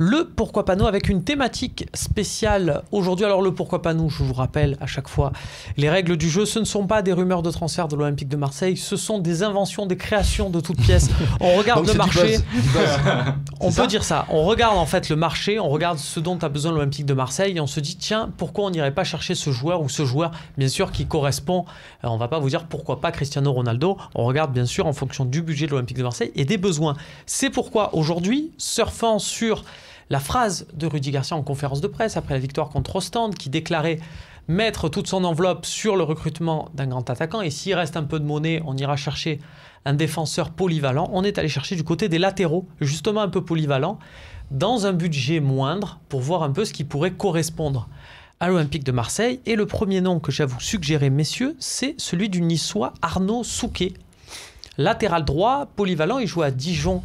Le Pourquoi pas nous avec une thématique spéciale aujourd'hui. Alors le Pourquoi pas nous, je vous rappelle à chaque fois les règles du jeu. Ce ne sont pas des rumeurs de transfert de l'Olympique de Marseille, ce sont des inventions, des créations de toutes pièces. On regarde le marché. On peut dire ça. On regarde en fait le marché, on regarde ce dont a besoin l'Olympique de Marseille et on se dit tiens, pourquoi on n'irait pas chercher ce joueur ou ce joueur, bien sûr, qui correspond. On ne va pas vous dire pourquoi pas Cristiano Ronaldo. On regarde bien sûr en fonction du budget de l'Olympique de Marseille et des besoins. C'est pourquoi aujourd'hui, surfant sur la phrase de Rudy Garcia en conférence de presse après la victoire contre Ostende qui déclarait mettre toute son enveloppe sur le recrutement d'un grand attaquant et s'il reste un peu de monnaie, on ira chercher un défenseur polyvalent. On est allé chercher du côté des latéraux, justement un peu polyvalent, dans un budget moindre pour voir un peu ce qui pourrait correspondre à l'Olympique de Marseille. Et le premier nom que j'ai à vous suggérer, messieurs, c'est celui du Niçois Arnaud Souquet. Latéral droit, polyvalent, il joue à Dijon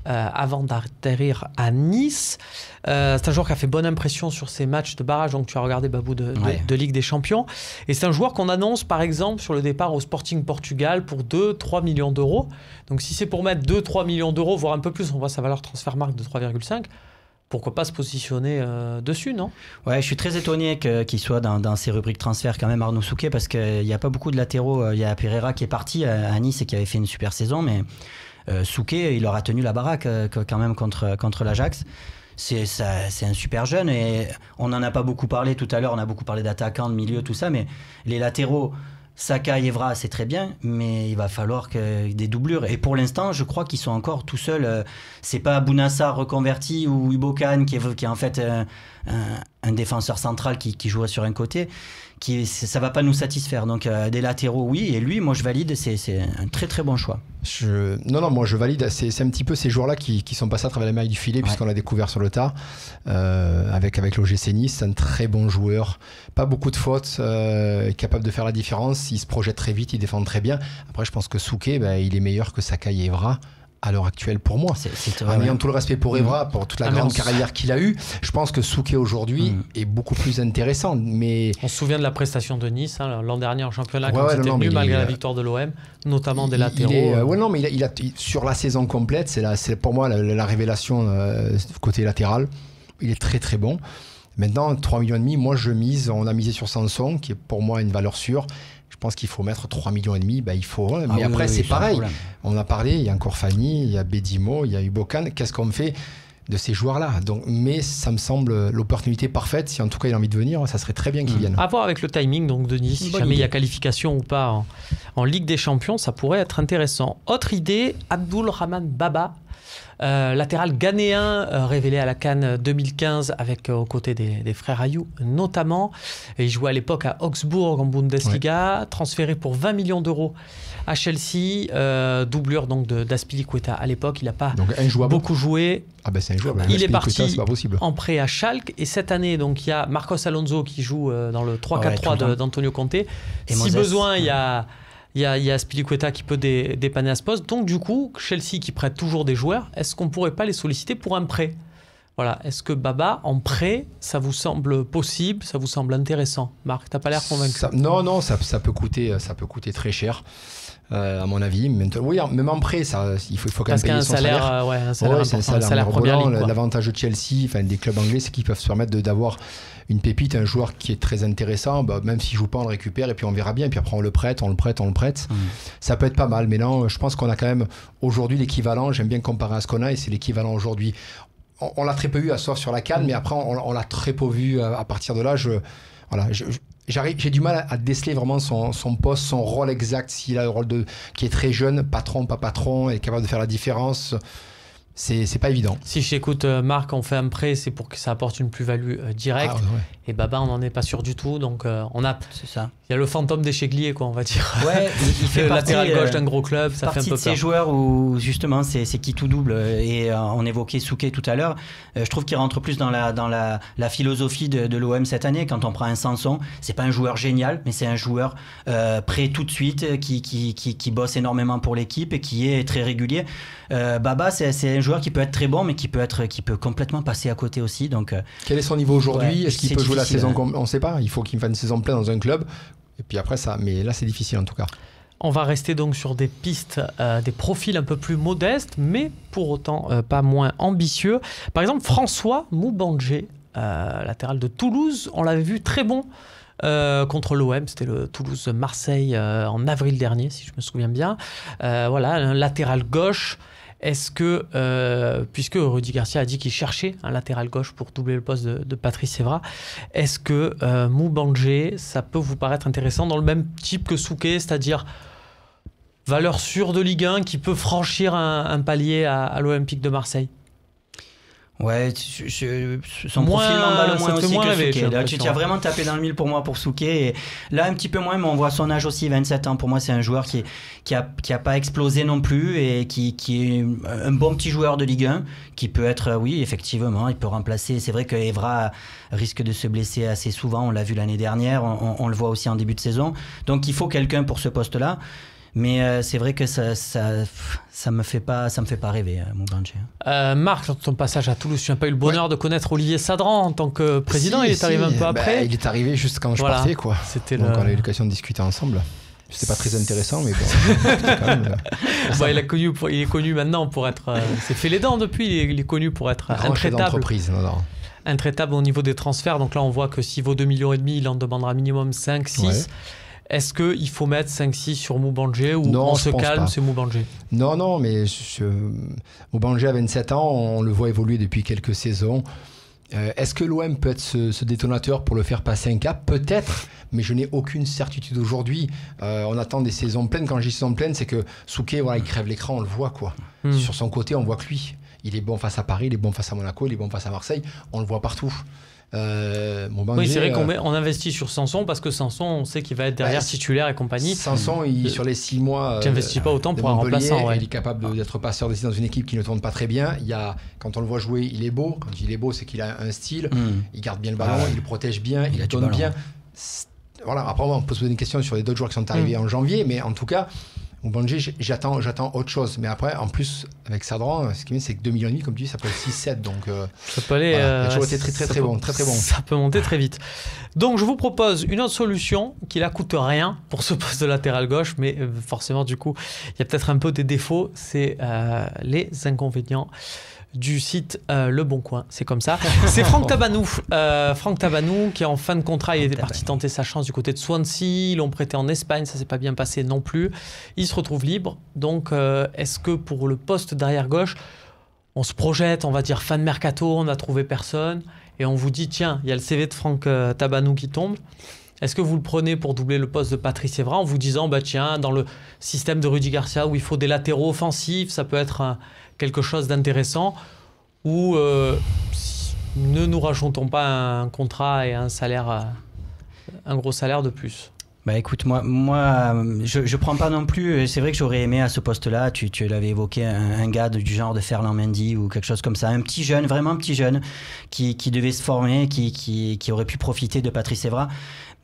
avant d'atterrir à Nice. C'est un joueur qui a fait bonne impression sur ses matchs de barrage, donc tu as regardé Babou de Ligue des Champions. Et c'est un joueur qu'on annonce par exemple sur le départ au Sporting Portugal pour 2-3 millions d'euros. Donc si c'est pour mettre 2-3 millions d'euros, voire un peu plus, on voit sa valeur Transfermarkt de 3,5. Pourquoi pas se positionner dessus, non? Ouais, je suis très étonné qu'il soit dans ces rubriques transfert quand même, Arnaud Souquet, parce qu'il n'y a pas beaucoup de latéraux. Il y a Pereira qui est parti à Nice et qui avait fait une super saison, mais Souquet, il aura tenu la baraque quand même contre l'Ajax. C'est un super jeune et on n'en a pas beaucoup parlé tout à l'heure. On a beaucoup parlé d'attaquants, de milieu, tout ça, mais les latéraux, Saka et Evra, c'est très bien, mais il va falloir des doublures. Et pour l'instant, je crois qu'ils sont encore tout seuls. C'est pas Bounassar reconverti ou Ibokan qui est en fait un défenseur central qui jouerait sur un côté. Ça va pas nous satisfaire. Donc des latéraux, oui. Et lui, moi, je valide. C'est un très très bon choix. Non, moi je valide. C'est un petit peu ces joueurs-là qui sont passés à travers les mailles du filet, puisqu'on l'a découvert sur le tard avec l'OGC Nice. C'est un très bon joueur. Pas beaucoup de fautes, capable de faire la différence. Il se projette très vite, il défend très bien. Après, je pense que Souquet, il est meilleur que Saka et Evra à l'heure actuelle pour moi. En ayant tout le respect pour Evra, pour toute la grande carrière qu'il a eue, je pense que Souquet aujourd'hui est beaucoup plus intéressant. Mais on se souvient de la prestation de Nice l'an dernier en championnat quand c'était venu malgré la victoire de l'OM, notamment des latéraux. Mais il a sur la saison complète, c'est pour moi la révélation côté latéral. Il est très très bon. Maintenant, 3,5 millions, moi on a misé sur Sanson, qui est pour moi une valeur sûre. Je pense qu'il faut mettre 3,5 millions, il faut. Mais après, c'est pareil. On a parlé, il y a encore Fanny, il y a Bedimo, il y a Ibokan. Qu'est-ce qu'on fait de ces joueurs-là? Mais ça me semble l'opportunité parfaite. Si en tout cas il a envie de venir, ça serait très bien qu'il vienne. À voir avec le timing donc, de Nice. Si jamais il y a qualification ou pas en Ligue des Champions, ça pourrait être intéressant. Autre idée, Abdulrahman Baba. Latéral ghanéen révélé à la CAN 2015 aux côtés des frères Ayou notamment. Et il jouait à l'époque à Augsbourg en Bundesliga, transféré pour 20 millions d'euros à Chelsea, doublure donc d'Azpilicueta à l'époque. Il n'a pas beaucoup joué. C'est injouable. Il est parti en prêt à Schalke et cette année donc il y a Marcos Alonso qui joue dans le 3-4-3 d'Antonio Conte. Et si besoin, il y a Azpilicueta qui peut dépanner à ce poste. Donc du coup, Chelsea qui prête toujours des joueurs, est-ce qu'on ne pourrait pas les solliciter pour un prêt? Voilà. Est-ce que Baba, en prêt, ça vous semble possible? Ça vous semble intéressant? Marc, tu n'as pas l'air convaincu. Non, ça peut coûter très cher. À mon avis, même en prêt, il faut quand même payer son salaire. C'est un salaire première ligne. L'avantage de Chelsea, des clubs anglais, c'est qu'ils peuvent se permettre d'avoir une pépite, un joueur qui est très intéressant. Même s'il joue pas, on le récupère et puis on verra bien. Et puis après, on le prête. Ça peut être pas mal. Mais non, je pense qu'on a quand même aujourd'hui l'équivalent. J'aime bien comparer à ce qu'on a et c'est l'équivalent aujourd'hui. On l'a très peu vu, sauf sur la CAN, mais après, on l'a très peu vu à partir de là. J'ai du mal à déceler vraiment son poste, son rôle exact, s'il a le rôle qui est très jeune, patron, pas patron, est capable de faire la différence. C'est pas évident. Si je t'écoute, Marc, on fait un prêt, c'est pour que ça apporte une plus-value directe. Et Baba, on n'en est pas sûr du tout. Donc, c'est ça. Il y a le fantôme d'Echeglier, quoi, on va dire. Ouais, il fait le latéral gauche d'un gros club, ça fait un peu peur. Partie de ces joueurs où, justement, c'est qui tout double. Et on évoquait Souquet tout à l'heure. Je trouve qu'il rentre plus dans la philosophie de l'OM cette année. Quand on prend un Sanson, c'est pas un joueur génial, mais c'est un joueur prêt tout de suite, qui bosse énormément pour l'équipe et qui est très régulier. Baba, c'est un joueur qui peut être très bon, mais qui peut complètement passer à côté aussi. Donc, quel est son niveau aujourd'hui? Est-ce qu'il peut jouer la saison? On ne sait pas. Il faut qu'il fasse une saison pleine dans un club. Et puis après ça. Mais là, c'est difficile en tout cas. On va rester donc sur des pistes, des profils un peu plus modestes, mais pour autant pas moins ambitieux. Par exemple, François Moubandjé, latéral de Toulouse, on l'avait vu très bon contre l'OM, c'était le Toulouse-Marseille en avril dernier, si je me souviens bien. Voilà, un latéral gauche. Est-ce que, puisque Rudy Garcia a dit qu'il cherchait un latéral gauche pour doubler le poste de Patrice Evra, est-ce que Moubandjé, ça peut vous paraître intéressant dans le même type que Souquet, c'est-à-dire valeur sûre de Ligue 1 qui peut franchir un palier à l'Olympique de Marseille? Ouais, son profil m'emballe moins aussi que Souquet. Là, tu as vraiment tapé dans le mille pour moi pour Souquet. Et là, un petit peu moins, mais on voit son âge aussi, 27 ans. Pour moi, c'est un joueur qui a pas explosé non plus et qui est un bon petit joueur de Ligue 1 qui peut être, oui, effectivement, il peut remplacer. C'est vrai que Evra risque de se blesser assez souvent. On l'a vu l'année dernière. On le voit aussi en début de saison. Donc, il faut quelqu'un pour ce poste-là. Mais c'est vrai que ça me fait pas rêver, Moubandjé. Marc, dans ton passage à Toulouse, tu n'as pas eu le bonheur de connaître Olivier Sadran en tant que président. Il est arrivé un peu après. Il est arrivé juste quand je partais, quoi. Donc on a eu l'occasion de discuter ensemble. C'était pas très intéressant, mais bon. Quand même, il est connu maintenant pour être. C'est fait les dents depuis. Il est connu pour être intraitable. Intraitable au niveau des transferts. Donc là, on voit que s'il vaut 2,5 millions, il en demandera minimum 5, 6. Ouais. Est-ce qu'il faut mettre 5-6 sur Moubandjé ou on se calme, c'est Moubandjé? Non, mais Moubandjé a 27 ans, on le voit évoluer depuis quelques saisons. Est-ce que l'OM peut être ce détonateur pour le faire passer un cap? Peut-être, mais je n'ai aucune certitude aujourd'hui. On attend des saisons pleines. Quand je dis saison pleine, c'est que Souquet, voilà, il crève l'écran, on le voit, quoi. Sur son côté, on voit que lui, il est bon face à Paris, il est bon face à Monaco, il est bon face à Marseille, on le voit partout. Oui, c'est vrai qu'on investit sur Sanson parce que Sanson, on sait qu'il va être derrière titulaire et compagnie. Sanson, sur les 6 mois, tu n'investis pas autant pour un remplaçant. Il est capable d'être passeur d'essai dans une équipe qui ne tourne pas très bien. Quand on le voit jouer, il est beau. Quand il est beau, c'est qu'il a un style. Il garde bien le ballon, il le protège bien, il tourne bien. Voilà. Après, on peut se poser une question sur les autres joueurs qui sont arrivés en janvier, mais en tout cas, Moubandjé, j'attends autre chose. Mais après, en plus, avec Sadran, ce qui est bien, c'est que 2,5 millions, comme tu dis, ça peut être 6-7. Donc, ça peut aller. Voilà. Il a toujours été très bon. Ça peut monter très vite. Donc, je vous propose une autre solution qui ne coûte rien pour ce poste de latéral gauche, mais forcément, du coup, il y a peut-être un peu des défauts. C'est les inconvénients du site Le Bon Coin, c'est comme ça. C'est Franck Tabanou. Franck Tabanou qui est en fin de contrat, il était parti tenter sa chance du côté de Swansea, ils l'ont prêté en Espagne, ça s'est pas bien passé non plus. Il se retrouve libre, donc est-ce que pour le poste d'arrière gauche, on se projette, on va dire fin de mercato, on n'a trouvé personne, et on vous dit tiens, il y a le CV de Franck Tabanou qui tombe. Est-ce que vous le prenez pour doubler le poste de Patrice Evra en vous disant bah tiens, dans le système de Rudy Garcia où il faut des latéraux offensifs, ça peut être quelque chose d'intéressant, ou ne nous rajoutons pas un contrat et un salaire, un gros salaire de plus? Bah écoute, moi je prends pas non plus. C'est vrai que j'aurais aimé à ce poste-là, tu l'avais évoqué, un gars du genre de Ferland Mendy ou quelque chose comme ça, un petit jeune, vraiment un petit jeune qui devait se former, qui aurait pu profiter de Patrice Evra.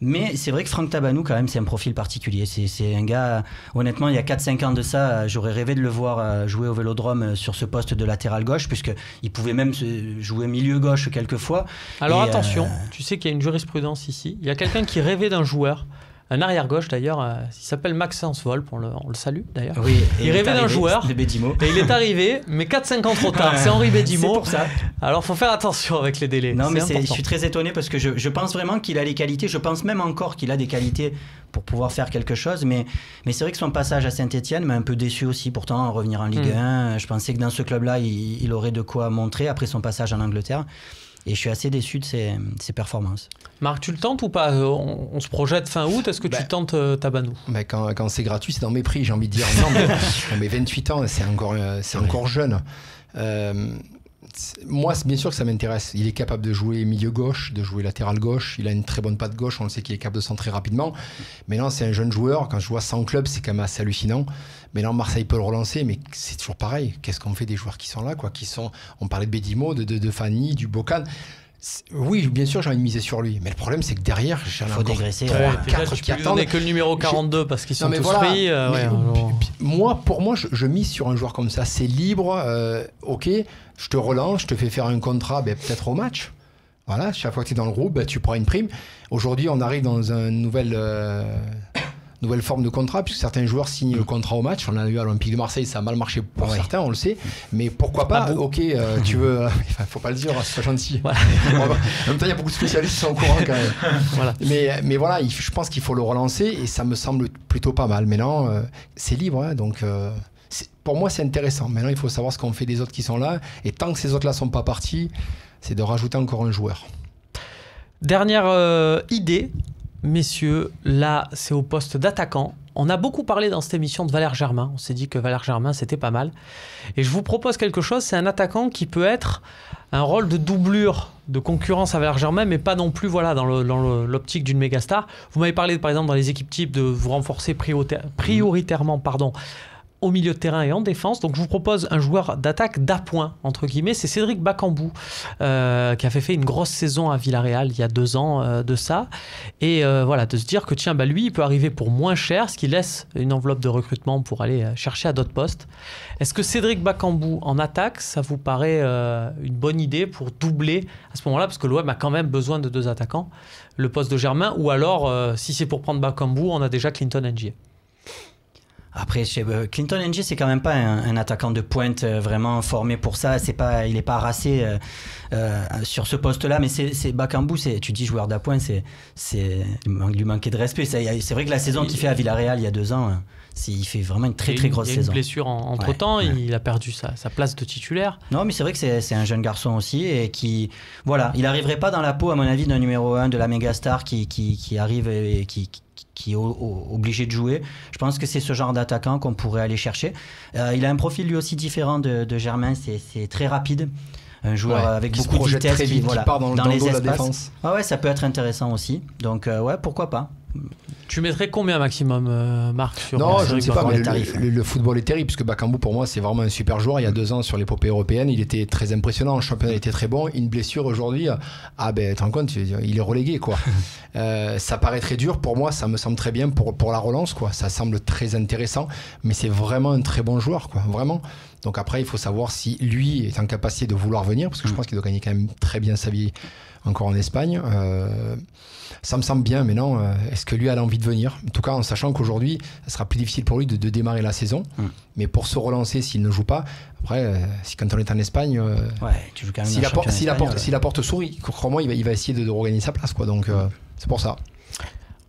Mais c'est vrai que Franck Tabanou, quand même, c'est un profil particulier. C'est un gars, honnêtement, il y a 4-5 ans de ça, j'aurais rêvé de le voir jouer au Vélodrome sur ce poste de latéral gauche, puisqu'il pouvait même jouer milieu gauche quelquefois. Alors attention, tu sais qu'il y a une jurisprudence ici. Il y a quelqu'un qui rêvait d'un joueur, un arrière-gauche d'ailleurs, il s'appelle Maxence Volpe, on le salue d'ailleurs. Oui, il rêvait d'un joueur, et il est arrivé, mais 4-5 ans trop tard, c'est Henri Bédimo. C'est pour ça. Alors il faut faire attention avec les délais. Non, mais je suis très étonné parce que je pense vraiment qu'il a les qualités, je pense même encore qu'il a des qualités pour pouvoir faire quelque chose, mais c'est vrai que son passage à Saint-Etienne m'a un peu déçu aussi, pourtant revenir en Ligue 1, je pensais que dans ce club-là, il aurait de quoi montrer après son passage en Angleterre. Et je suis assez déçu de ses performances. Marc, tu le tentes ou pas? On se projette fin août, est-ce que tu tentes Tabanou? Quand c'est gratuit, c'est dans mes prix, j'ai envie de dire. Non, mais 28 ans, c'est encore jeune. Moi, bien sûr que ça m'intéresse. Il est capable de jouer milieu gauche, de jouer latéral gauche. Il a une très bonne patte gauche. On le sait qu'il est capable de centrer rapidement. Mais là, c'est un jeune joueur. Quand je vois 100 clubs, c'est quand même assez hallucinant. Mais là, Marseille peut le relancer. Mais c'est toujours pareil. Qu'est-ce qu'on fait des joueurs qui sont là, quoi, on parlait de Bédimo, de Fanny, du Bocan. Oui, bien sûr, j'ai envie de miser sur lui. Mais le problème, c'est que derrière, j'en ai encore 3-4 qui attendent. Tu peux que le numéro 42 parce qu'ils sont tous pris. Pour moi, je mise sur un joueur comme ça. C'est libre. Ok, je te relance, je te fais faire un contrat peut-être au match. Voilà, chaque fois que tu es dans le groupe, tu prends une prime. Aujourd'hui, on arrive dans une nouvelle nouvelle forme de contrat, puisque certains joueurs signent le contrat au match. On a eu à l'Olympique de Marseille, ça a mal marché pour certains, on le sait. Mais pourquoi pas, ok, tu veux... faut pas le dire, c'est pas gentil. Ouais. En même temps, il y a beaucoup de spécialistes qui sont au courant quand même. Voilà. Mais voilà, je pense qu'il faut le relancer et ça me semble plutôt pas mal. Maintenant, c'est libre, hein, donc... pour moi, c'est intéressant. Maintenant, il faut savoir ce qu'on fait des autres qui sont là. Et tant que ces autres-là ne sont pas partis, c'est de rajouter encore un joueur. Dernière idée, messieurs, là, c'est au poste d'attaquant. On a beaucoup parlé dans cette émission de Valère Germain. On s'est dit que Valère Germain, c'était pas mal. Et je vous propose quelque chose. C'est un attaquant qui peut être un rôle de doublure, de concurrence à Valère Germain, mais pas non plus dans l'optique d'une méga star. Vous m'avez parlé, par exemple, dans les équipes types, de vous renforcer prioritairement, au milieu de terrain et en défense. Donc je vous propose un joueur d'attaque d'appoint, entre guillemets, c'est Cédric Bakambu, qui avait fait une grosse saison à Villarreal il y a 2 ans de ça. Et voilà, de se dire que tiens, lui, il peut arriver pour moins cher, ce qui laisse une enveloppe de recrutement pour aller chercher à d'autres postes. Est-ce que Cédric Bakambu en attaque, ça vous paraît une bonne idée pour doubler à ce moment-là, parce que l'OM a quand même besoin de 2 attaquants, le poste de Germain, ou alors, si c'est pour prendre Bakambu, on a déjà Clinton N'Jie. Après, Clinton N'Jie, c'est quand même pas un attaquant de pointe vraiment formé pour ça. Il n'est pas racé sur ce poste-là. Mais c'est Bakambu, tu dis joueur d'appoint, il lui manquait de respect. C'est vrai que la saison qu'il fait à Villarreal il y a 2 ans, il fait vraiment une très grosse saison. Il y a une blessure entre-temps, il a perdu sa place de titulaire. Non, mais c'est vrai que c'est un jeune garçon aussi et qui, voilà, il n'arriverait pas dans la peau, à mon avis, d'un numéro 1 de la méga star qui arrive et qui est obligé de jouer. Je pense que c'est ce genre d'attaquant qu'on pourrait aller chercher. Il a un profil lui aussi différent de Germain, c'est très rapide. Un joueur avec beaucoup de vitesse très vite, qui part dans les espaces. La défense. Ouais, ça peut être intéressant aussi. Donc pourquoi pas. Tu mettrais combien maximum, Marc, sur Non, je ne sais pas, mais le football est terrible, parce que Bakambu, pour moi, c'est vraiment un super joueur. Il y a 2 ans, sur l'épopée européenne, il était très impressionnant. En championnat, il était très bon. Une blessure aujourd'hui, tu te rends compte, il est relégué, quoi. Ça paraît très dur. Pour moi, ça me semble très bien pour la relance, quoi. Ça semble très intéressant, mais c'est vraiment un très bon joueur, quoi. Vraiment. Donc après, il faut savoir si lui est en capacité de vouloir venir, parce que je pense qu'il doit gagner quand même très bien sa vie encore en Espagne. Ça me semble bien, mais non, est-ce que lui a envie de venir? En tout cas, en sachant qu'aujourd'hui, ça sera plus difficile pour lui de démarrer la saison. Mais pour se relancer, s'il ne joue pas, après, quand on est en Espagne, tu joues quand même si la porte sourit, crois-moi, il va essayer de regagner sa place, quoi. Donc, c'est pour ça.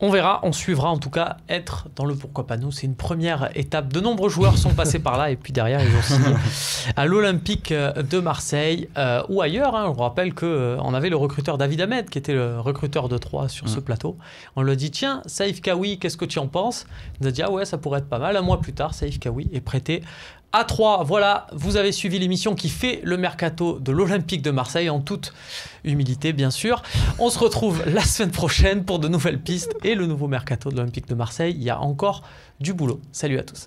On verra, on suivra en tout cas être dans le pourquoi pas nous. C'est une première étape. De nombreux joueurs sont passés par là et puis derrière ils ont signé à l'Olympique de Marseille ou ailleurs. On rappelle qu'on avait le recruteur David Ahmed qui était le recruteur de Troyes sur ce plateau. On lui a dit tiens, Saïf Kaoui, qu'est-ce que tu en penses? Il nous a dit ah ouais, ça pourrait être pas mal. 1 mois plus tard, Saïf Kaoui est prêté à 3. Voilà, vous avez suivi l'émission qui fait le mercato de l'Olympique de Marseille, en toute humilité bien sûr. On se retrouve la semaine prochaine pour de nouvelles pistes et le nouveau mercato de l'Olympique de Marseille. Il y a encore du boulot. Salut à tous.